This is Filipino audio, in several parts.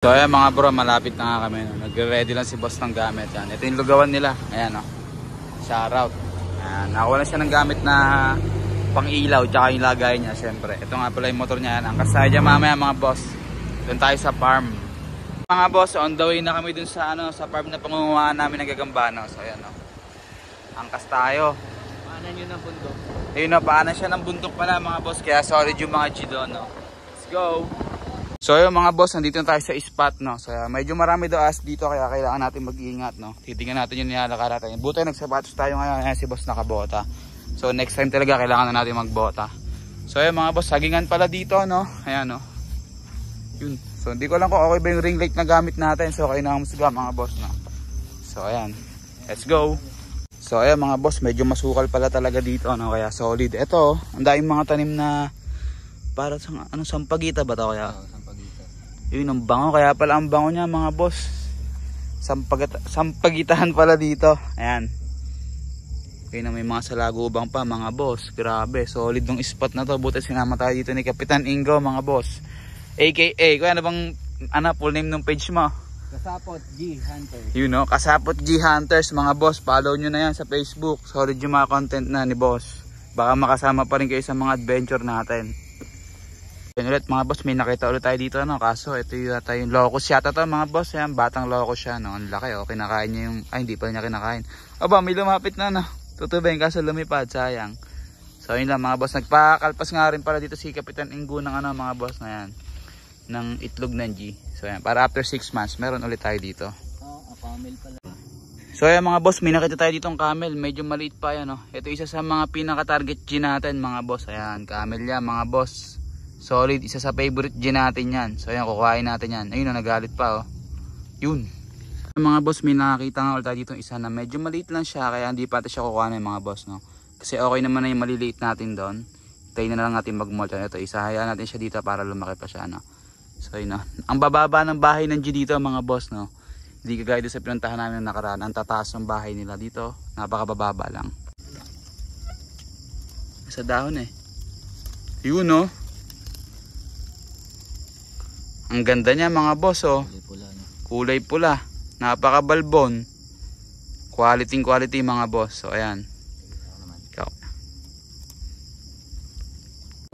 So ayan mga bro, malapit na nga kami. Nagre-ready lang si boss ng gamit. Yan. Ito yung lugawan nila. Ayan o. Shoutout. Ayan. Nakuha na siya ng gamit na pang ilaw. Tsaka yung lagay niya syempre. Ito nga pala yung motor niya. Ang kasaya dyan mamaya mga boss. Doon tayo sa farm. Mga boss, on the way na kami dun sa sa farm na pangunguhaan namin ng Gagambano. So ayan o. Angkas tayo. Paanan nyo ng bundok. Ayun o, paanan siya ng bundok pala mga boss. Kaya solid yung mga G doon. No? Let's go. So yun mga boss, nandito na tayo sa spot, no. So medyo marami daw as dito kaya kailangan natin mag-iingat, no. Titingnan natin yung nilalakad natin. Buti nagsapatos tayo ngayon, ayan si boss nakabota. So next time talaga kailangan na natin magbota. So yun mga boss, sagingan pala dito, no. Ayan, no. Yun. So hindi ko lang kung okay ba yung ring light na gamit natin. So kayo na musga mga boss, no. So ayan. Let's go. So ayan mga boss, medyo masukal pala talaga dito, no. Kaya solid. Ito, ang daming mga tanim na para sa sampagita ba to kaya? Yun ang bango, kaya pala ang bango niya mga boss. Sampagitahan pala dito. Ayan. Kaya na may mga salagubang pa mga boss. Grabe, solid ng spot na to. Buti sinama tayo dito ni Kapitan Ingo mga boss. AKA, kaya ano bang full name ng page mo? Kasapot G Hunters. You know, Kasapot G Hunters mga boss. Follow nyo na yan sa Facebook. Solid yung mga content na ni boss. Baka makasama pa rin kayo sa mga adventure natin. Yan ulit mga boss, may nakita ulit tayo dito, no? Kaso ito yung locust yata to mga boss. Yan, batang locust siya, no? Ang laki, oh. Kinakain niya yung, ay hindi pa niya kinakain. Aba, may lumapit na, no? Tutubayin kaso lumipad, sayang. So yun lang mga boss, nagpakalpas nga rin pala dito si Kapitan Ingo ng mga boss na yan, ng itlog ng G. So yan, para after 6 months meron ulit tayo dito. Camel pala. So yan mga boss, may nakita tayo ditong camel, medyo maliit pa yan, no? Ito isa sa mga pinaka target G natin mga boss. Ayan, camel yan mga boss. Solid, isa sa favorite G natin yan. So ayan, kukuhain natin yan. Ayun, nagalit pa, oh. Yun. Mga boss, may nakakita nga ulit tayo dito isa na medyo maliit lang siya. Kaya hindi pa natin siya kukuhain mga boss, no. Kasi okay naman na yung maliliit natin doon. Tayo na lang natin mag-molt. Ito, isa, hayaan natin siya dito para lumaki pa siya, no. So yun, no. Ang bababa ng bahay ng G dito mga boss, no. Hindi kagaya doon sa pinuntahan namin ng nakaraan. Ang tataas ng bahay nila dito, napakabababa lang. Sa dahon eh. Yun, no. Ang ganda niya mga boss, oh. Kulay pula, no? Kulay pula. Napakabalbon. Quality mga boss. So ayan. Ikaw.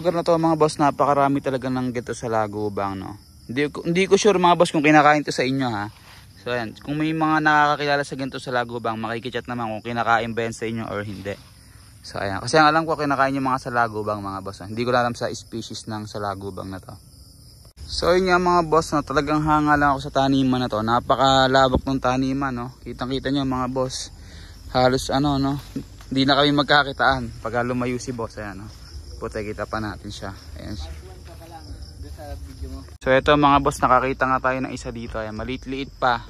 Lugar na to mga boss, napakarami talaga ng ganito sa Lagubang, no. Hindi ko sure mga boss kung kinakain to sa inyo, ha. So ayan, kung may mga nakakakilala sa ganito sa Lagubang, makikichat naman kung kinakain ba yan sa inyo or hindi. So ayan, kasi ang alam ko kinakain yung mga sa Lagubang mga boss, ha? Hindi ko alam sa species ng sa Lagubang na to. So yun nga mga boss, no, talagang hanga lang ako sa taniman na to. Napakalawak ng taniman, no. Kitang-kita nyo mga boss. Halos no, hindi na kami magkakitaan pag lumayo si boss. Ayan, no. Puti, kita pa natin siya. Ayan. So ito mga boss, nakakita nga tayo ng isa dito. Ayan, maliit-liit pa.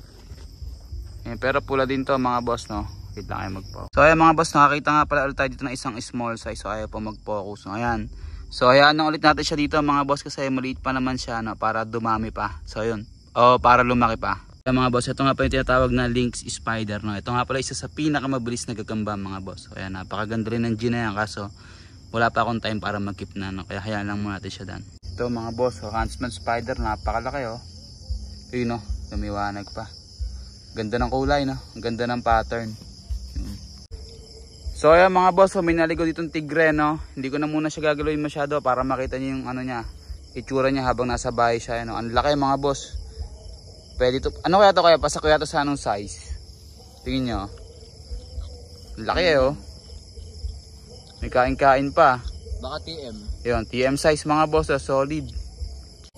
Ayan, pero pula din to mga boss, no. Wait lang kayo mag-focus. So ayan mga boss, nakakita nga pala ulit tayo dito ng isang small size. So ayaw pa mag-focus. No. Ayan. So hayaan na ulit natin siya dito mga boss kasi maliit pa naman siya, no, para dumami pa. So yun, para lumaki pa. Mga boss, ito nga pa yung tinatawag na Lynx Spider, no. Ito nga pala isa sa pinakamabilis na gagamba mga boss. So ayan, napakaganda rin ng G na yan, kaso wala pa akong time para mag-keep na, no. Kaya hayaan lang muna natin siya dan. Ito mga boss, Huntsman Spider, napakalaki, oh. Yun, no, lumiwanag pa. Ganda ng kulay, no. Ang ganda ng pattern. So ayan mga boss, may naligo ditong tigre, no. Hindi ko na muna siya gagalawin masyado para makita niyo yung niya, itsura niya habang nasa bahay siya, no. Ang laki mga boss. Pwede to, kaya to, kaya pasak kaya to sa anong size? Tingin niyo. Ang laki oh. May kain-kain pa. Baka TM. Yun, TM size mga boss, solid.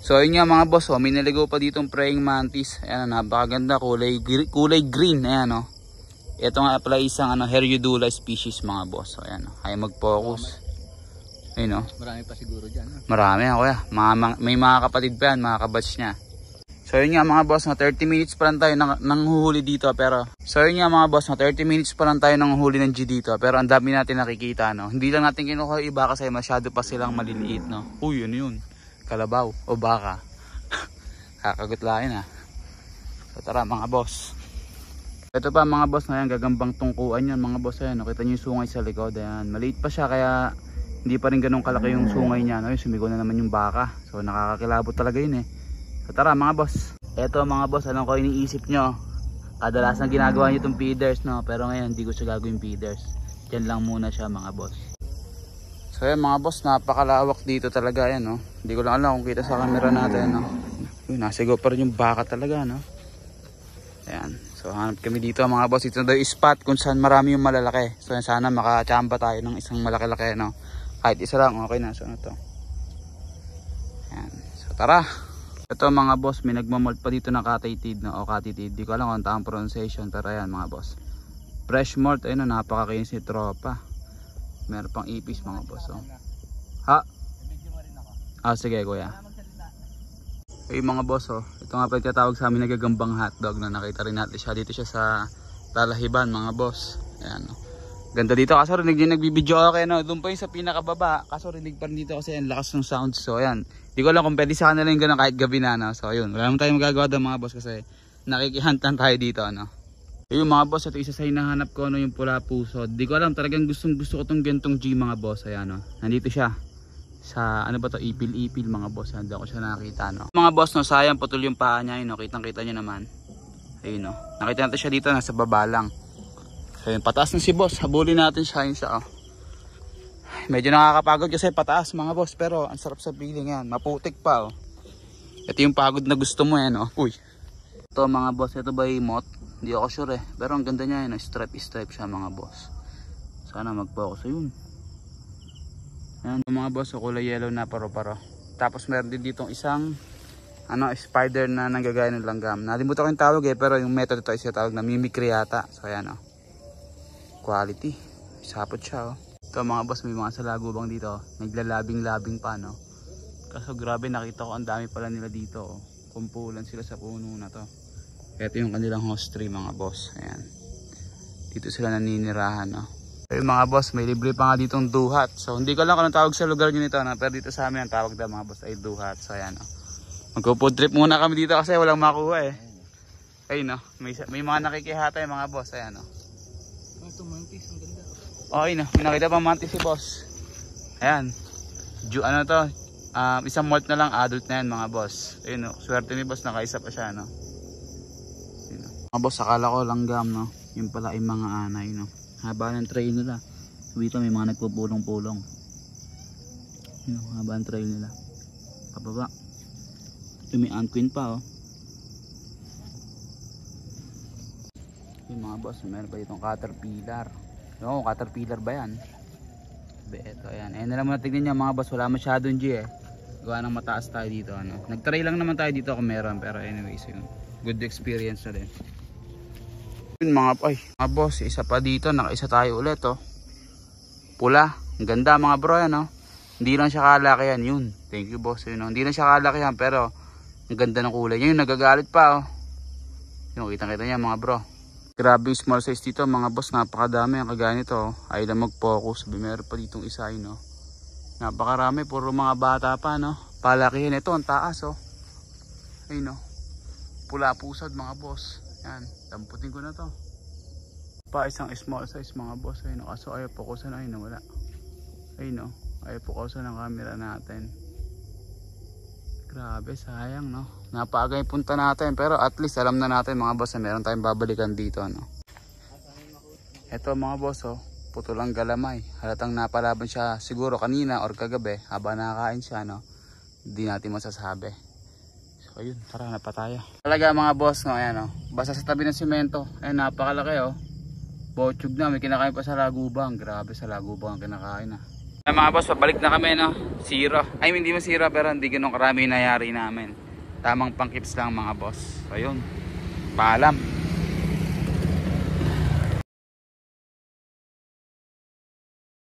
So yun nga mga boss, may naligo pa ditong praying mantis. Ayan, napakaganda, kulay green, ayan, no. Ito nga pala isang Heriodula species mga boss. So ayan, ay mag-focus. Ayun, no. Marami pa siguro diyan, no? Marami kuya. May mga kapatid pa yan, mga kabatch niya. So yun nga mga boss, 30 minutes pa lang tayo nang huhuli dito, pero so yun nga mga boss, 30 minutes pa lang tayo nang huhuli ng G dito, pero ang dami natin nakikita, no. Hindi lang natin kinukuha iba kasi masyado pa silang maliliit, no. Uy, yun. Kalabaw o baka. Kakagutlain, ha. So tara mga boss. Ito pa mga boss, na yan, gagambang tungkuan yan mga boss. Ayan, nakita nyo yung sungay sa likod. Ayan, maliit pa siya kaya hindi pa rin ganun kalaki yung sungay niya, no? Sumigaw na naman yung baka. So nakakakilabot talaga yun eh. So tara mga boss. Eto mga boss, anong ko iniisip nyo? Kadalasan ginagawa nyo itong feeders, no? Pero ngayon hindi ko siya gagawin feeders. Diyan lang muna siya mga boss. So yan mga boss, napakalawak dito talaga yan, no? Hindi ko lang alam kung kita sa camera natin, no? Yun, nasigaw pa rin yung baka talaga, no? Ayan. So hanap kami dito mga boss. Ito daw yung spot kung saan marami yung malalaki. So yan, sana makachamba tayo ng isang malaki-laki, no? Kahit isa lang, okay na. So ano to? Ayan. So tara. Ito mga boss, may nagmamold pa dito ng katitid, no? O katitid. Di ko alam kung tamang pronunciation, pero ayan mga boss. Fresh malt, ayun, no? Napakakinis ni tropa. Meron pang ipis mga boss, oh. Ha? Ah, sige kuya. Ay mga boss, oh. Ito nga pa tinatawag sa amin nagagambang hotdog, na nakita rin natin siya. Dito siya sa Lalahiban mga boss. Ayan, no? Ganda dito, kaso rinig din nagbibideo okay, no? Doon pa yung sa pinakababa, kaso rinig pa rin dito kasi ang lakas ng sound. So ayan, di ko alam kung pwede sa kanila yung gano'n kahit gabi na, no? So ayun, wala naman tayong magagawa doon mga boss kasi nakikihantan tayo dito, no? Ayun mga boss, ito isa sa hinahanap ko, no, yung pula puso. Di ko alam, talagang gusto ko tong gantong G mga boss. Ayan, no? Nandito siya sa ano ba to, ipil-ipil mga boss. Hindi ako siya nakita, no? Mga boss, no, sayang putol yung paa niya, no? Kitang-kita niyo naman. Ayun, no? Nakita natin siya dito, nasa baba lang. So yun, pataas na si boss, habulin natin siya, yun siya, oh. Medyo nakakapagod kasi pataas mga boss, pero ang sarap sa feeling yan, maputik pa, oh. Ito yung pagod na gusto mo yan, oh. Uy, ito mga boss, ito ba yung mot? Hindi ako sure eh, pero ang ganda niya yun, stripe siya mga boss. Sana mag-focus, ayun. Ayan mga boss, so kulay yellow na paro-paro. Tapos meron din ditong isang ano, spider na nanggagaya ng langgam. Nalimutan ko yung tawag eh, pero yung method ito ay siya tawag na mimicry yata. So ayan, oh. Quality, sapot siya, oh. Ito mga boss, may mga salagubang dito, oh. Naglalabing-labing pa, no? Kaso grabe, nakita ko ang dami pala nila dito, oh. Kumpulan sila sa puno na to. Ito yung kanilang host tree mga boss. Ayan, dito sila naninirahan, no? Ayun mga boss, may libre pa nga ditong duhat. So hindi ko lang kung anong tawag sa lugar nyo nito, no? Pero dito sa amin ang tawag daw mga boss ay duhat. So ayan, no? Magpo-food trip muna kami dito kasi walang makuha eh. Ayun, no? May mga nakikihatay mga boss. Ayan, no? Ito mantis, ang ganda. Okay na, nakita pa mantis si boss. Ayan, ano to, isang malt na lang, adult na yan mga boss. Ayun, no? Swerte ni boss, nakaisa pa siya, no? Ayun, no? Mga boss, akala ko langgam, no? Yung pala ay mga anay, no? Haba ng trail nila. Dito may mga nagpupulong-pulong. Ayun, haba ng trail nila. Pababa. Ito may anquin pa, oh. Yung mga boss, meron pa ditong caterpillar. No, caterpillar ba yan? Ito, ayan. Ayan na lang muna tignan nyo mga boss, wala masyadong G eh. Gawa ng mataas tayo dito, ano. Nag-try lang naman tayo dito kung meron, pero anyways, yun. Good experience na din. Yun mga boss, isa pa dito, nakaisa tayo ulit, oh. Pula, ang ganda mga bro yan, oh. Hindi lang siya kalakihan, yun. Thank you boss, yun, oh. Hindi lang siya kalakihan, pero ang ganda ng kulay niya, yun, nagagalit pa, oh. Yun, kitang-kita niya mga bro. Grabe yung small size dito mga boss, napakadami ang kagaya nito, oh. Ay lang mag-focus, meron pa ditong isa, no? Napakarami, puro mga bata pa, no? Palakihin ito, ang taas, oh. Ayun, no? Pula pusad mga boss. Yan, damputin ko na to. Pa isang small size mga boss, ayun, no? Kaso ayaw focusan, ayun, wala. Ayun, no? Ayaw focusan ng camera natin. Grabe, sayang, no? Napagay punta natin, pero at least alam na natin mga boss na meron tayong babalikan dito, no? Ito mga boss, oh, putol ang galamay. Halatang napalaban siya siguro kanina or kagabi habang nakakain siya, no? Hindi natin masasabi. So ayun, tara na pa tayo. Talaga mga boss, no? Ayan, oh. Basta sa tabi ng simento. Ayan, napakalaki, oh. Bochug na, may kinakain pa sa lagubang. Grabe, sa lagubang ang kinakain, ah. Mga boss, pabalik na kami, no? Zero. Ay, hindi mo zero, pero hindi ganun karami yung nangyari namin. Tamang pangkips lang mga boss. Ayun, paalam.